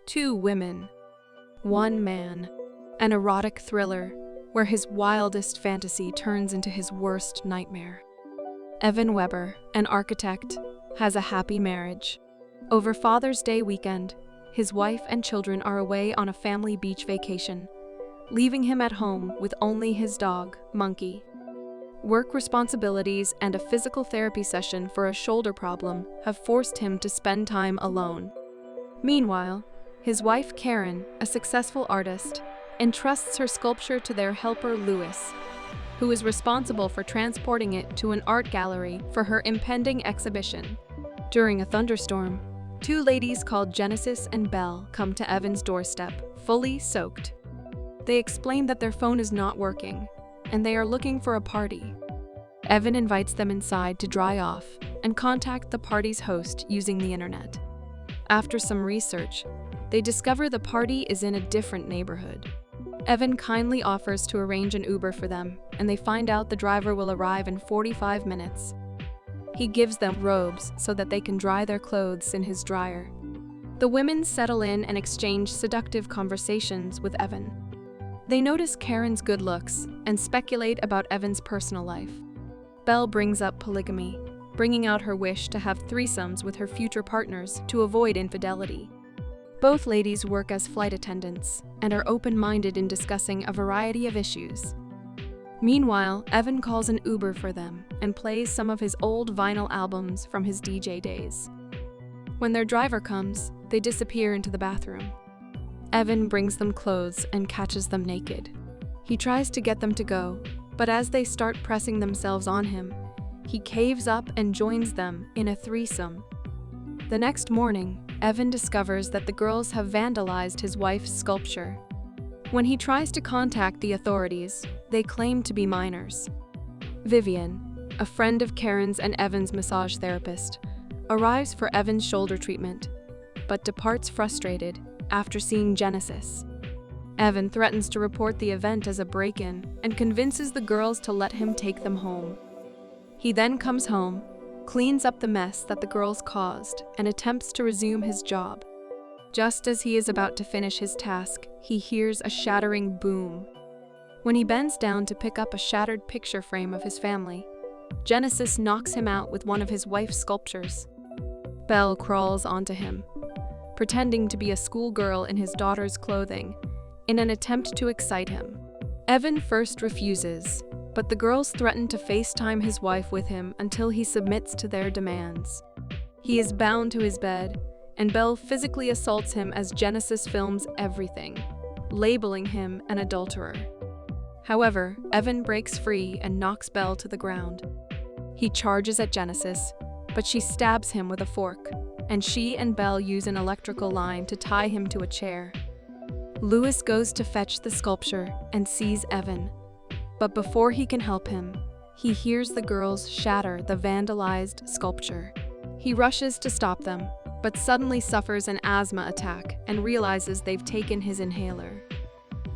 Two women, one man, an erotic thriller where his wildest fantasy turns into his worst nightmare. Evan Weber, an architect, has a happy marriage. Over Father's Day weekend, his wife and children are away on a family beach vacation, leaving him at home with only his dog, Monkey. Work responsibilities and a physical therapy session for a shoulder problem have forced him to spend time alone. Meanwhile, his wife Karen, a successful artist, entrusts her sculpture to their helper Louis, who is responsible for transporting it to an art gallery for her impending exhibition. During a thunderstorm, two ladies called Genesis and Belle come to Evan's doorstep, fully soaked. They explain that their phone is not working, and they are looking for a party. Evan invites them inside to dry off and contact the party's host using the internet. After some research, they discover the party is in a different neighborhood. Evan kindly offers to arrange an Uber for them, and they find out the driver will arrive in 45 minutes. He gives them robes so that they can dry their clothes in his dryer. The women settle in and exchange seductive conversations with Evan. They notice Karen's good looks and speculate about Evan's personal life. Belle brings up polygamy, bringing out her wish to have threesomes with her future partners to avoid infidelity. Both ladies work as flight attendants and are open-minded in discussing a variety of issues. Meanwhile, Evan calls an Uber for them and plays some of his old vinyl albums from his DJ days. When their driver comes, they disappear into the bathroom. Evan brings them clothes and catches them naked. He tries to get them to go, but as they start pressing themselves on him, he caves up and joins them in a threesome. The next morning, Evan discovers that the girls have vandalized his wife's sculpture. When he tries to contact the authorities, they claim to be minors. Vivian, a friend of Karen's and Evan's massage therapist, arrives for Evan's shoulder treatment, but departs frustrated after seeing Genesis. Evan threatens to report the event as a break-in and convinces the girls to let him take them home. He then comes home, cleans up the mess that the girls caused, and attempts to resume his job. Just as he is about to finish his task, he hears a shattering boom. When he bends down to pick up a shattered picture frame of his family, Genesis knocks him out with one of his wife's sculptures. Belle crawls onto him, pretending to be a schoolgirl in his daughter's clothing, in an attempt to excite him. Evan first refuses, but the girls threaten to FaceTime his wife with him until he submits to their demands. He is bound to his bed, and Belle physically assaults him as Genesis films everything, labeling him an adulterer. However, Evan breaks free and knocks Belle to the ground. He charges at Genesis, but she stabs him with a fork, and she and Belle use an electrical line to tie him to a chair. Louis goes to fetch the sculpture and sees Evan, but before he can help him, he hears the girls shatter the vandalized sculpture. He rushes to stop them, but suddenly suffers an asthma attack and realizes they've taken his inhaler.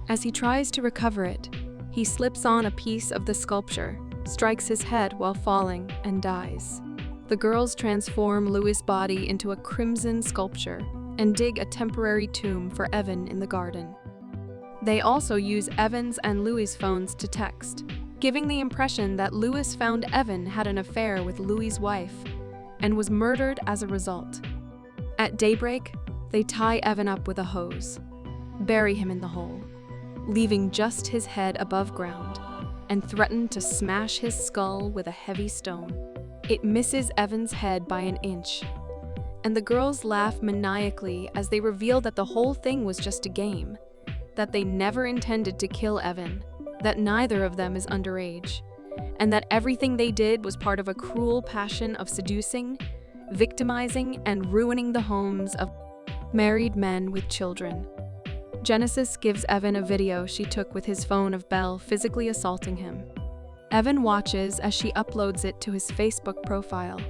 As he tries to recover it, he slips on a piece of the sculpture, strikes his head while falling, and dies. The girls transform Louis' body into a crimson sculpture and dig a temporary tomb for Evan in the garden. They also use Evan's and Louis' phones to text, giving the impression that Louis found Evan had an affair with Louis' wife and was murdered as a result. At daybreak, they tie Evan up with a hose, bury him in the hole, leaving just his head above ground, and threaten to smash his skull with a heavy stone. It misses Evan's head by an inch, and the girls laugh maniacally as they reveal that the whole thing was just a game, that they never intended to kill Evan, that neither of them is underage, and that everything they did was part of a cruel passion of seducing, victimizing, and ruining the homes of married men with children. Genesis gives Evan a video she took with his phone of Belle physically assaulting him. Evan watches as she uploads it to his Facebook profile.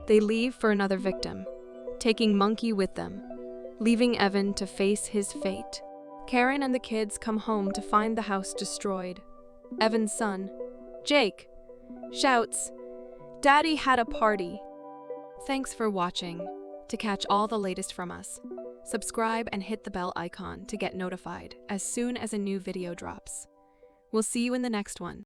They leave for another victim, taking Monkey with them, leaving Evan to face his fate. Karen and the kids come home to find the house destroyed. Evan's son, Jake, shouts, "Daddy had a party." Thanks for watching. To catch all the latest from us, Subscribe and hit the bell icon to get notified as soon as a new video drops. We'll see you in the next one.